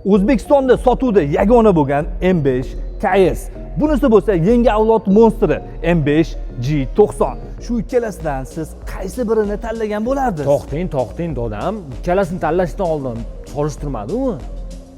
O'zbekistonda sotuvda yagona bo'lgan M5 KS. Bunisi bo'lsa yangi avlod monstri M5 G90. Shu ikkalasidan siz qaysi birini tanlagan bo'lardingiz? To'xting, dodam. Ikkalasini tanlashdan oldin solishtirmadingmi?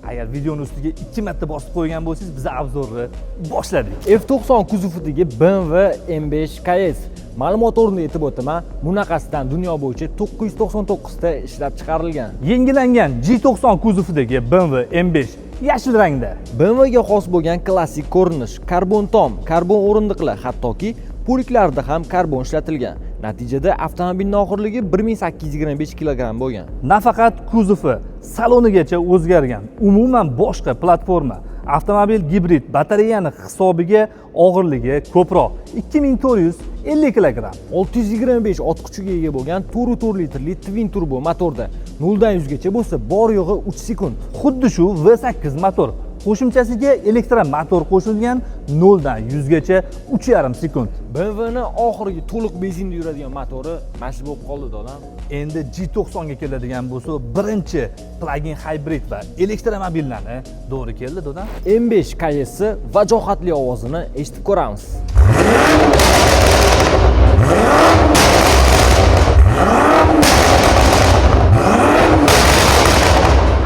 Agar videoni ustiga 2 marta bosib qo'ygan bo'lsangiz, biz obzorni boshladik. F90 kuzovidagi BMW M5 KS. Ma'lumot o'rnida aytib o'taman, bunaqasidan dunyo bo'yicha 999 ta ishlab chiqarilgan. Yangilangan G90 kuzovidagi BMW M5 yashil rangda. BMW ga xos bo'lgan klassik ko'rinish, karbon tom, karbon o'rindiqlar, hattoki poliklarda ham karbon ishlatilgan. Natijada avtomobilning og'irligi 1825 kg bo'lgan. Nafaqat kuzovi, salonigacha o'zgargan. Umuman boshqa platforma. Avtomobil gibrid, batareyani hisobiga og'irligi ko'proq 2450 kg. 625 ot kuchiga ega bo'lgan 4 litrli twin turbo motorda 0 dan 100 gacha bo'lsa, bor yo'g'i 3 sekund. Xuddi shu V8 motor. Qo'shimchasiga elektromotor qo'shilgan 0 dan 100 gacha 3,5 sekund. BMW ning oxirgi to'liq benzinda yuradigan motori mana bo'lib qoldi dodam. Endi G90 ga keladigan bo'lsa, birinchi plug-in hybrid va elektromobillarni to'g'ri keldi dodam. M5 KS vajohatli ovozini eshitib ko'ramiz.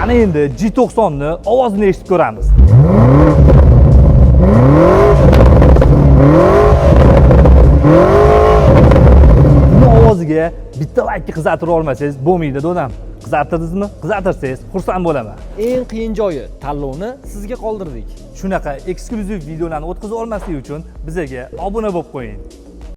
Ana endi G90 ni ovozini eshitib ko'ramiz. Bu ovoziga bitta like qizartira olmasangiz bo'lmaydi dodam. Qizartirdingizmi? Qizartirsangiz xursand bo'laman. Eng qiyin joyi tanlovni sizga qoldirdik. Shunaqa eksklyuziv videolarni o'tkazib olmaslik uchun bizga obuna bo'lib qo'ying.